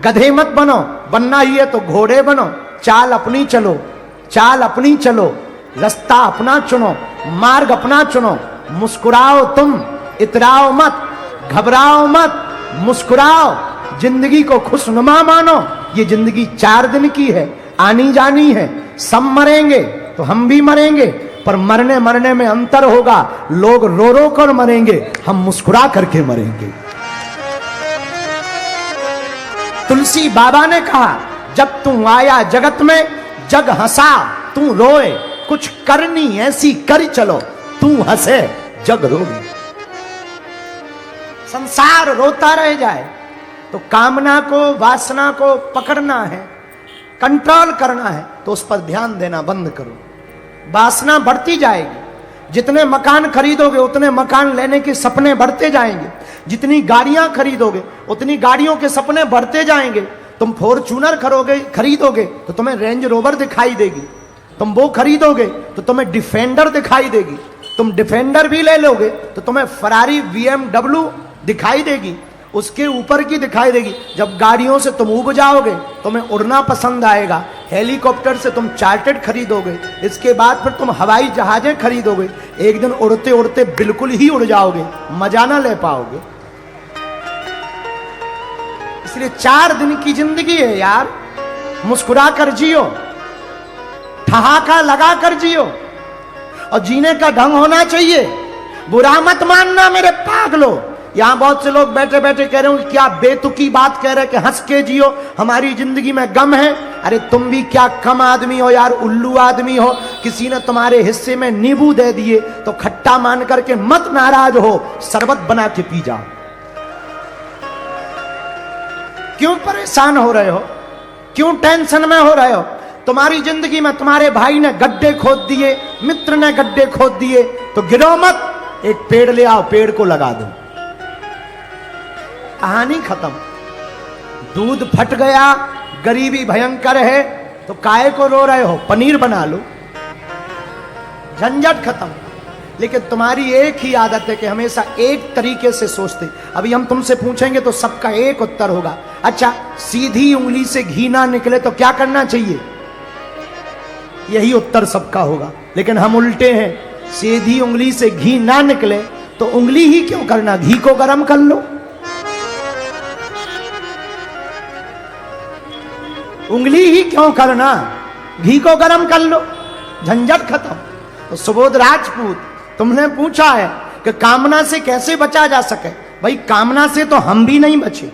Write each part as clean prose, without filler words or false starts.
गधे मत बनो, बनना ही है तो घोड़े बनो। चाल अपनी चलो, चाल अपनी चलो, रास्ता अपना चुनो, मार्ग अपना चुनो। मुस्कुराओ तुम, इतराओ मत, घबराओ मत, मुस्कुराओ। जिंदगी को खुशनुमा मानो। ये जिंदगी 4 दिन की है, आनी जानी है। सब मरेंगे तो हम भी मरेंगे, पर मरने मरने में अंतर होगा। लोग रो रो कर मरेंगे, हम मुस्कुरा करके मरेंगे। तुलसी बाबा ने कहा, जब तू आया जगत में जग हंसा तू रोए, कुछ करनी ऐसी कर चलो, तू हंसे जग रोए। संसार रोता रह जाए तो कामना को, वासना को पकड़ना है, कंट्रोल करना है, तो उस पर ध्यान देना बंद करो। वासना बढ़ती जाएगी। जितने मकान खरीदोगे उतने मकान लेने के सपने बढ़ते जाएंगे। जितनी गाड़ियां खरीदोगे उतनी गाड़ियों के सपने बढ़ते जाएंगे। तुम फॉर्च्यूनर खरीदोगे तो तुम्हें रेंज रोवर दिखाई देगी। तुम वो खरीदोगे तो तुम्हें डिफेंडर दिखाई देगी। तुम डिफेंडर भी ले लोगे तो तुम्हें फरारी BMW दिखाई देगी, उसके ऊपर की दिखाई देगी। जब गाड़ियों से तुम ऊब जाओगे तुम्हें उड़ना पसंद आएगा। हेलीकॉप्टर से तुम चार्टर्ड खरीदोगे, इसके बाद फिर तुम हवाई जहाजें खरीदोगे। एक दिन उड़ते उड़ते बिल्कुल ही उड़ जाओगे, मजा ना ले पाओगे। इसलिए 4 दिन की जिंदगी है यार, मुस्कुरा कर जियो, ठहाका लगा कर जियो। और जीने का ढंग होना चाहिए। बुरा मत मानना मेरे पागलो। यहां बहुत से लोग बैठे बैठे कह रहे हो क्या बेतुकी बात कह रहे कि हंस के जियो, हमारी जिंदगी में गम है। अरे तुम भी क्या कम आदमी हो यार, उल्लू आदमी हो। किसी ने तुम्हारे हिस्से में नींबू दे दिए तो खट्टा मान करके मत नाराज हो, शरबत बना के पी जाओ। क्यों परेशान हो रहे हो, क्यों टेंशन में हो रहे हो? तुम्हारी जिंदगी में तुम्हारे भाई ने गड्ढे खोद दिए, मित्र ने गड्ढे खोद दिए, तो गिरो मत, एक पेड़ ले आओ, पेड़ को लगा दो, कहानी खत्म। दूध फट गया, गरीबी भयंकर है, तो काहे को रो रहे हो? पनीर बना लो, झंझट खत्म। लेकिन तुम्हारी एक ही आदत है कि हमेशा एक तरीके से सोचते। अभी हम तुमसे पूछेंगे तो सबका एक उत्तर होगा। अच्छा, सीधी उंगली से घी ना निकले तो क्या करना चाहिए? यही उत्तर सबका होगा। लेकिन हम उल्टे हैं, सीधी उंगली से घी ना निकले तो उंगली ही क्यों करना, घी को गर्म कर लो। उंगली ही क्यों करना, घी को गर्म कर लो, झंझट खत्म। तो सुबोध राजपूत, तुमने पूछा है कि कामना से कैसे बचा जा सके। भाई कामना से तो हम भी नहीं बचे,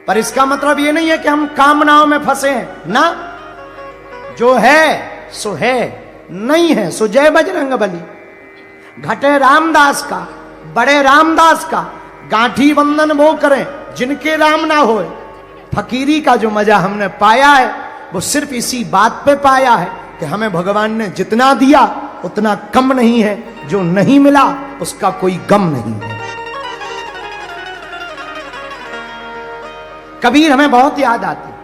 पर इसका मतलब ये नहीं है कि हम कामनाओं में फंसे हैं ना। जो है सो है, नहीं है सो जय बजरंग बली। घटे रामदास का, बड़े रामदास का, गांठी वंदन वो करें जिनके राम ना होए। फकीरी का जो मजा हमने पाया है वो सिर्फ इसी बात पे पाया है कि हमें भगवान ने जितना दिया उतना कम नहीं है, जो नहीं मिला उसका कोई गम नहीं है। कबीर हमें बहुत याद आते।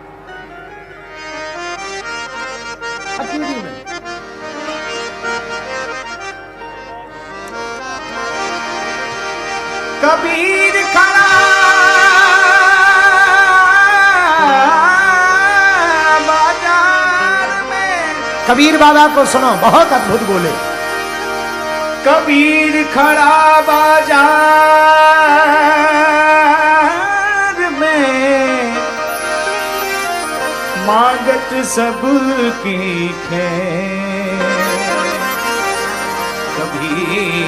कबीर खड़ा बाजार में, कबीर बाबा को सुनो, बहुत अद्भुत बोले। कबीर खड़ा बाजार में, मांगत सबकी खैर। कबीर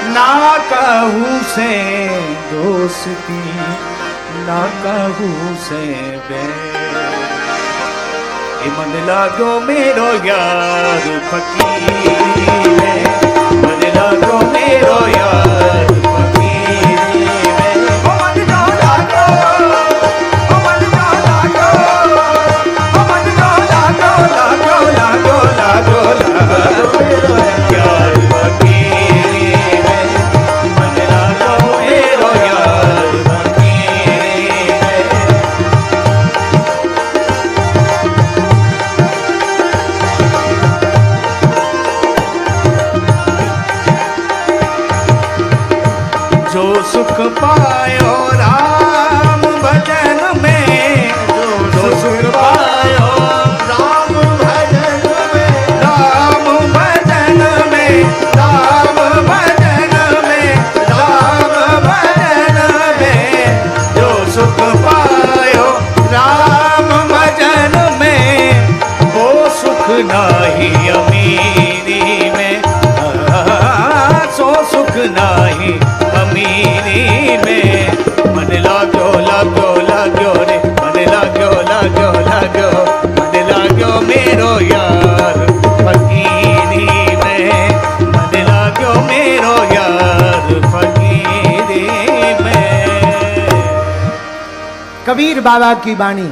ना कहूँ से दोस्ती, ना कहूँ से बैर। मन लागो मेरो यार फकीर है, मन लागो मेरो यार फकीर है। ओ मन जो लागो, ओ मन जो लागो, ओ मन जो लागो, लागो लागो लागो लागो मेरो यार फकीर। सुख पायो राम भजन में, जो सुख पायो राम भजन में, राम भजन में, राम भजन में, राम भजन में, जो सुख पायो राम भजन में, वो सुख नाही अमीरी में, सो सुख नाही अमीरी में। मन लागो लागो लागो रे, मन लागो लागो लागो, मन लागो मेरो यार फकीरी में, मन लागो मेरो यार फकीरी में। कबीर बाबा की वाणी,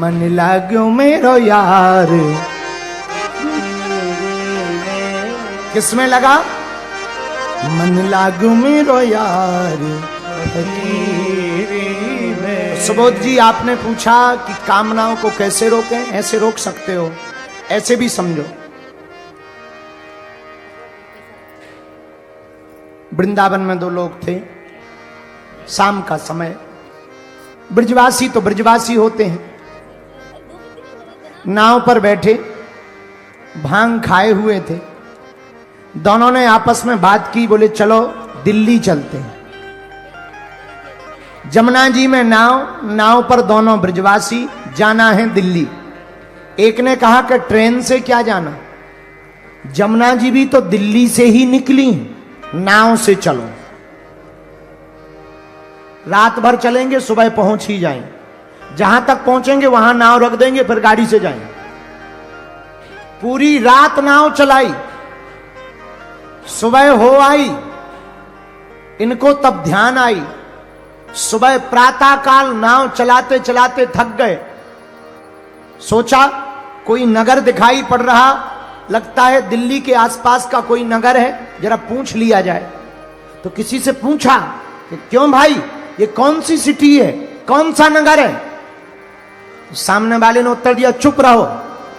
मन लाग्यो मेरो यार। किसमें लगा? मन लागो मेरो यार फकीरी में। सुबोध जी, आपने पूछा कि कामनाओं को कैसे रोकें? ऐसे रोक सकते हो, ऐसे भी समझो। वृंदावन में दो लोग थे, शाम का समय। ब्रजवासी तो ब्रजवासी होते हैं, नाव पर बैठे भांग खाए हुए थे। दोनों ने आपस में बात की, बोले चलो दिल्ली चलते हैं। जमुना जी में नाव पर दोनों ब्रजवासी, जाना है दिल्ली। एक ने कहा कि ट्रेन से क्या जाना, जमुना जी भी तो दिल्ली से ही निकली, नाव से चलो। रात भर चलेंगे, सुबह पहुंच ही जाएंगे। जहां तक पहुंचेंगे वहां नाव रख देंगे, फिर गाड़ी से जाएंगे। पूरी रात नाव चलाई, सुबह हो आई। इनको तब ध्यान आई, सुबह प्रातः काल नाव चलाते चलाते थक गए। सोचा कोई नगर दिखाई पड़ रहा, लगता है दिल्ली के आसपास का कोई नगर है, जरा पूछ लिया जाए। तो किसी से पूछा कि क्यों भाई, ये कौन सी सिटी है, कौन सा नगर है? तो सामने वाले ने उत्तर दिया, चुप रहो,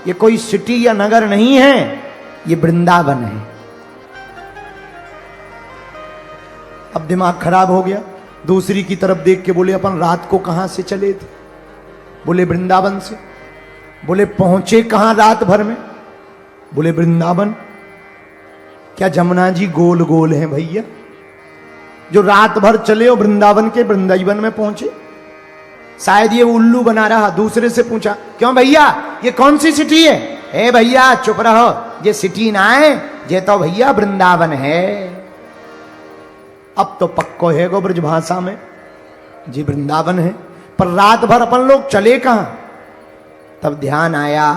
ये कोई सिटी या नगर नहीं है, ये वृंदावन है। अब दिमाग खराब हो गया। दूसरी की तरफ देख के बोले, अपन रात को कहां से चले थे? बोले वृंदावन से। बोले पहुंचे कहां रात भर में? बोले वृंदावन। क्या जमुना जी गोल गोल हैं भैया? जो रात भर चले और वृंदावन के वृंदावन में पहुंचे। शायद ये उल्लू बना रहा। दूसरे से पूछा, क्यों भैया ये कौन सी सिटी है? ए भैया चुप रहो, ये सिटी ना है, ये तो भैया वृंदावन है। अब तो पक्को है गो ब्रज भाषा में, जी वृंदावन है। पर रात भर अपन लोग चले कहां? तब ध्यान आया,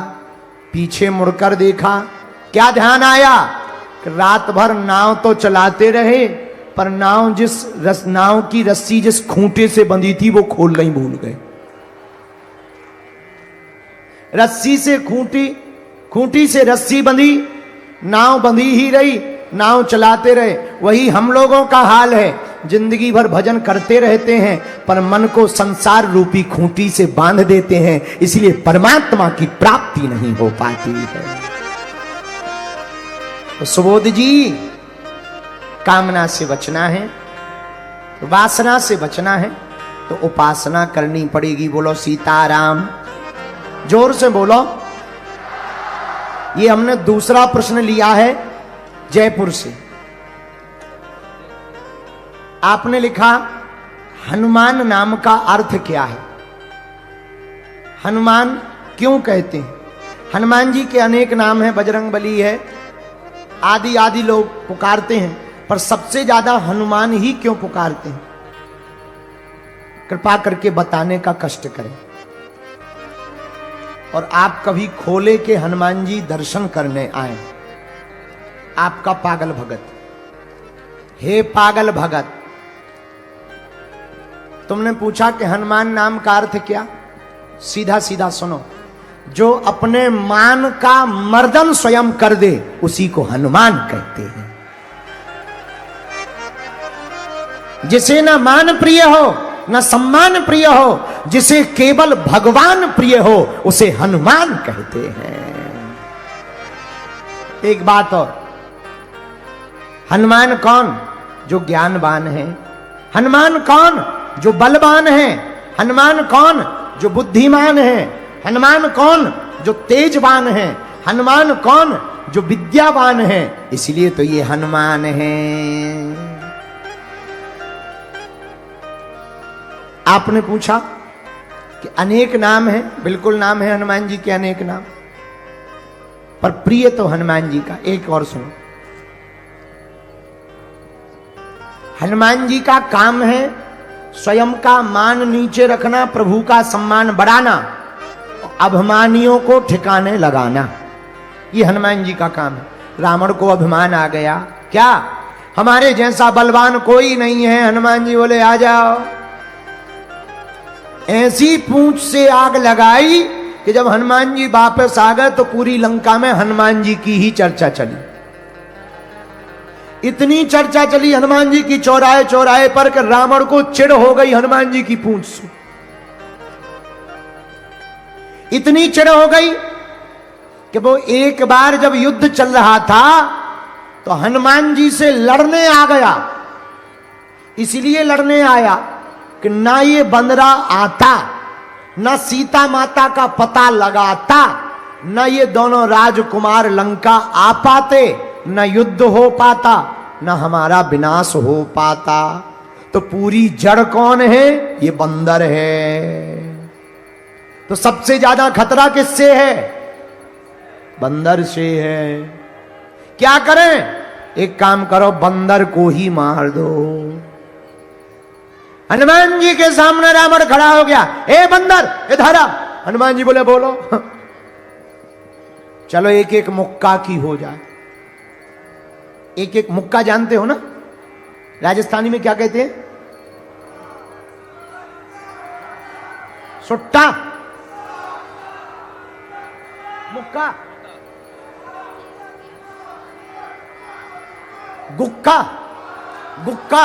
पीछे मुड़कर देखा। क्या ध्यान आया? कि रात भर नाव तो चलाते रहे, पर नाव की रस्सी जिस खूंटे से बंधी थी वो खोलना ही भूल गए। रस्सी से खूंटी से रस्सी बंधी, नाव बंधी ही रही, नाव चलाते रहे। वही हम लोगों का हाल है, जिंदगी भर भजन करते रहते हैं, पर मन को संसार रूपी खूंटी से बांध देते हैं, इसलिए परमात्मा की प्राप्ति नहीं हो पाती है। तो सुबोध जी, कामना से बचना है, वासना से बचना है, तो उपासना करनी पड़ेगी। बोलो सीताराम, जोर से बोलो। ये हमने दूसरा प्रश्न लिया है जयपुर से। आपने लिखा, हनुमान नाम का अर्थ क्या है? हनुमान क्यों कहते हैं? हनुमान जी के अनेक नाम हैं, बजरंगबली है, आदि आदि लोग पुकारते हैं, पर सबसे ज्यादा हनुमान ही क्यों पुकारते हैं? कृपा करके बताने का कष्ट करें। और आप कभी खोले के हनुमान जी दर्शन करने आए। आपका पागल भगत, हे पागल भगत, तुमने पूछा कि हनुमान नाम का अर्थ क्या? सीधा सीधा सुनो, जो अपने मान का मर्दन स्वयं कर दे उसी को हनुमान कहते हैं। जिसे न मान प्रिय हो न सम्मान प्रिय हो, जिसे केवल भगवान प्रिय हो, उसे हनुमान कहते हैं। एक बात और, हनुमान कौन? जो ज्ञानवान है, हनुमान कौन? जो बलवान है। हनुमान कौन? जो बुद्धिमान है। हनुमान कौन? जो तेजवान है। हनुमान कौन? जो विद्यावान है। इसलिए तो ये हनुमान है। आपने पूछा कि अनेक नाम है, बिल्कुल नाम है हनुमान जी के अनेक नाम, पर प्रिय तो हनुमान जी का एक और सुनो। हनुमान जी का काम है स्वयं का मान नीचे रखना, प्रभु का सम्मान बढ़ाना, अभिमानियों को ठिकाने लगाना। ये हनुमान जी का काम है। रावण को अभिमान आ गया, क्या हमारे जैसा बलवान कोई नहीं है? हनुमान जी बोले आ जाओ। ऐसी पूंछ से आग लगाई कि जब हनुमान जी वापस आ गए तो पूरी लंका में हनुमान जी की ही चर्चा चली। इतनी चर्चा चली हनुमान जी की चौराहे चौराहे पर कि रावण को चिढ़ हो गई हनुमान जी की पूंछ से। इतनी चिढ़ हो गई कि वो एक बार जब युद्ध चल रहा था तो हनुमान जी से लड़ने आ गया। इसलिए लड़ने आया कि ना ये बंदरा आता, ना सीता माता का पता लगाता, ना ये दोनों राजकुमार लंका आ पाते, न युद्ध हो पाता, न हमारा विनाश हो पाता। तो पूरी जड़ कौन है? ये बंदर है। तो सबसे ज्यादा खतरा किससे है? बंदर से है। क्या करें? एक काम करो, बंदर को ही मार दो। हनुमान जी के सामने रावण खड़ा हो गया, ए बंदर इधर आ। हनुमान जी बोले बोलो। चलो एक एक मुक्का की हो जाए। एक एक मुक्का जानते हो ना? राजस्थानी में क्या कहते हैं? सुट्टा, मुक्का, गुक्का, गुक्का।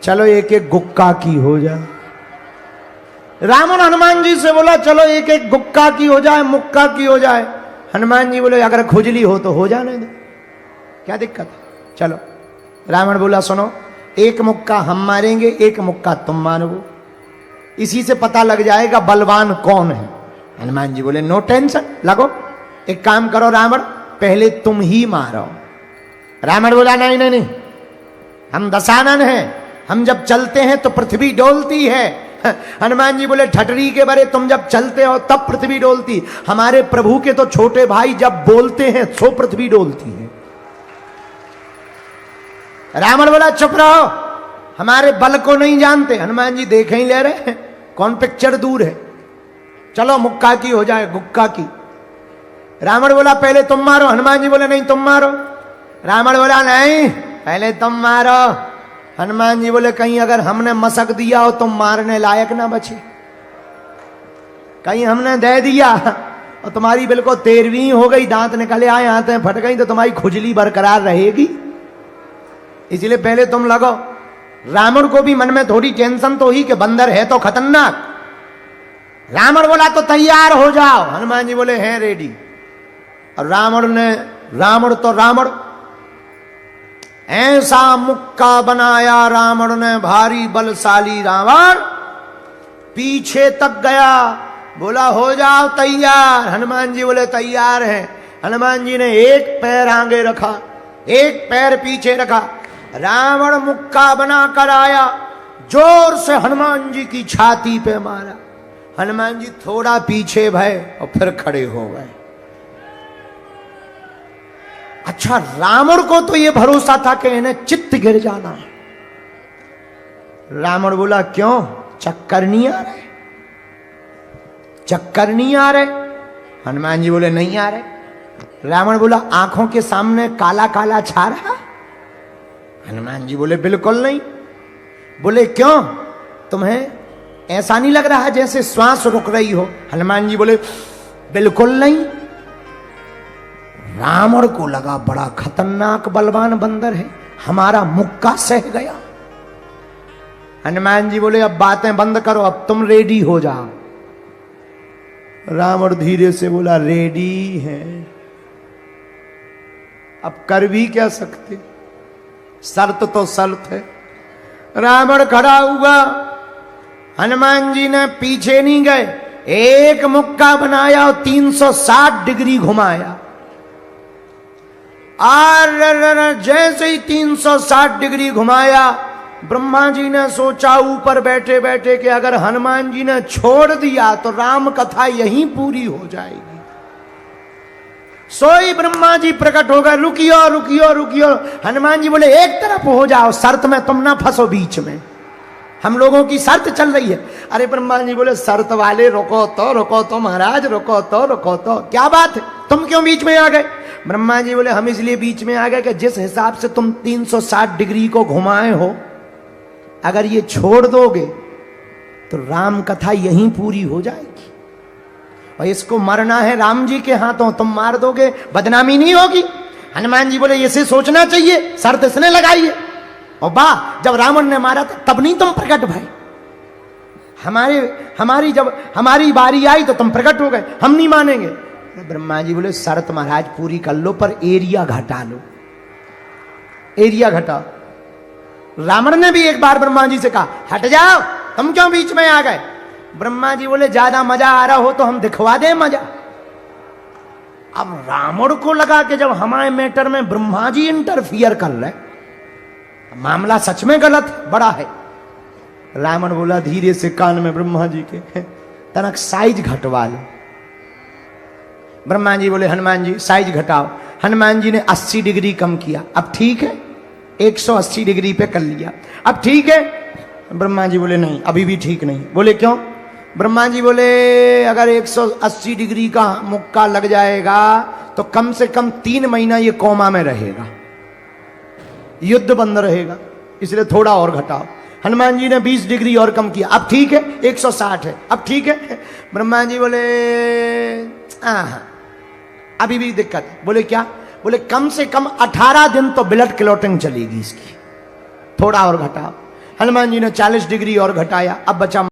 चलो एक एक गुक्का की हो जाए। रावण हनुमान जी से बोला चलो एक एक गुक्का की हो जाए, मुक्का की हो जाए। हनुमान जी बोले अगर खुजली हो तो हो जाने दो, क्या दिक्कत है, चलो। रावण बोला सुनो, एक मुक्का हम मारेंगे, एक मुक्का तुम मारो, इसी से पता लग जाएगा बलवान कौन है। हनुमान जी बोले नो टेंशन, लगो, एक काम करो रावण, पहले तुम ही मारो। रावण बोला नहीं नहीं नहीं, हम दशानन हैं, हम जब चलते हैं तो पृथ्वी डोलती है। हनुमान जी बोले ठटरी के बरे, तुम जब चलते हो तब पृथ्वी डोलती, हमारे प्रभु के तो छोटे भाई जब बोलते हैं सो पृथ्वी डोलती है। रावण बोला चुप रहो, हमारे बल को नहीं जानते। हनुमान जी देखे ही ले रहे हैं, कौन पिक्चर दूर है, चलो मुक्का की हो जाए, गुक्का की। रावण बोला पहले तुम मारो। हनुमान जी बोले नहीं तुम मारो। रावण बोला नहीं पहले तुम मारो। हनुमान जी बोले कहीं अगर हमने मसक दिया हो तो मारने लायक ना बचे, कहीं हमने दे दिया और तुम्हारी बिल्कुल 13वीं हो गई, दांत निकले आए, आंतें फट गई, तो तुम्हारी खुजली बरकरार रहेगी, इसलिए पहले तुम लगो। रावण को भी मन में थोड़ी टेंशन तो ही कि बंदर है तो खतरनाक। रावण बोला तो तैयार हो जाओ। हनुमान जी बोले हैं रेडी। और रावण तो रावण ऐसा मुक्का बनाया रावण ने, भारी बलशाली रावण पीछे तक गया, बोला हो जाओ तैयार। हनुमान जी बोले तैयार हैं। हनुमान जी ने एक पैर आगे रखा, एक पैर पीछे रखा, रावण मुक्का बनाकर आया, जोर से हनुमान जी की छाती पे मारा। हनुमान जी थोड़ा पीछे भय और फिर खड़े हो गए। अच्छा, रावण को तो यह भरोसा था कि इन्हें चित्त गिर जाना है। रावण बोला क्यों, चक्कर नहीं आ रहे, चक्कर नहीं आ रहे? हनुमान जी बोले नहीं आ रहे। रावण बोला आंखों के सामने काला काला छा रहा? हनुमान जी बोले बिल्कुल नहीं। बोले क्यों, तुम्हें ऐसा नहीं लग रहा जैसे श्वास रुक रही हो? हनुमान जी बोले बिल्कुल नहीं। रावण को लगा बड़ा खतरनाक बलवान बंदर है, हमारा मुक्का सह गया। हनुमान जी बोले अब बातें बंद करो, अब तुम रेडी हो जाओ। रावण धीरे से बोला रेडी है, अब कर भी क्या सकते। शर्त तो शर्त है। रावण खड़ा हुआ, हनुमान जी ने पीछे नहीं गए, एक मुक्का बनाया और 360 डिग्री घुमाया। और जैसे ही 360 डिग्री घुमाया, ब्रह्मा जी ने सोचा ऊपर बैठे बैठे कि अगर हनुमान जी ने छोड़ दिया तो राम कथा यहीं पूरी हो जाएगी। सोई ब्रह्मा जी प्रकट हो गए, रुकियो रुकियो रुकियो। हनुमान जी बोले एक तरफ हो जाओ, शर्त में तुम ना फंसो बीच में, हम लोगों की शर्त चल रही है। अरे ब्रह्मा जी बोले शर्त वाले रुको तो महाराज, रुको तो क्या बात है, तुम क्यों बीच में आ गए? ब्रह्मा जी बोले हम इसलिए बीच में आ गए कि जिस हिसाब से तुम 360 डिग्री को घुमाए हो, अगर ये छोड़ दोगे तो राम कथा यहीं पूरी हो जाएगी, और इसको मरना है राम जी के हाथों, तुम मार दोगे बदनामी नहीं होगी। हनुमान जी बोले इसे सोचना चाहिए, शर्त इसने लगाई है। और वाह, जब रावण ने मारा था तब नहीं तुम प्रकट भाई, जब हमारी बारी आई तो तुम प्रकट हो गए, हम नहीं मानेंगे। ब्रह्मा जी बोले शर्त महाराज पूरी कर लो, पर एरिया घटा लो, एरिया घटाओ। रावण ने भी एक बार ब्रह्मा जी से कहा हट जाओ, तुम क्यों बीच में आ गए? ब्रह्मा जी बोले ज्यादा मजा आ रहा हो तो हम दिखवा दें मजा। अब रावण को लगा कि जब हमारे मैटर में ब्रह्मा जी इंटरफियर कर रहे, मामला सच में गलत बड़ा है। रावण बोला धीरे से कान में ब्रह्मा जी के, तनक साइज घटवा लो। ब्रह्मा जी बोले हनुमान जी साइज घटाओ। हनुमान जी ने 80 डिग्री कम किया, अब ठीक है, 180 डिग्री पे कर लिया, अब ठीक है। ब्रह्मा जी बोले नहीं, अभी भी ठीक नहीं। बोले क्यों? ब्रह्मा जी बोले अगर 180 डिग्री का मुक्का लग जाएगा तो कम से कम 3 महीना ये कोमा में रहेगा, युद्ध बंद रहेगा, इसलिए थोड़ा और घटाओ। हनुमान जी ने 20 डिग्री और कम किया, अब ठीक है, 160 है, अब ठीक है। ब्रह्मा जी बोले अभी भी दिक्कत है। बोले क्या? बोले कम से कम 18 दिन तो ब्लड क्लॉटिंग चलेगी इसकी, थोड़ा और घटाओ। हनुमान जी ने 40 डिग्री और घटाया, अब बचा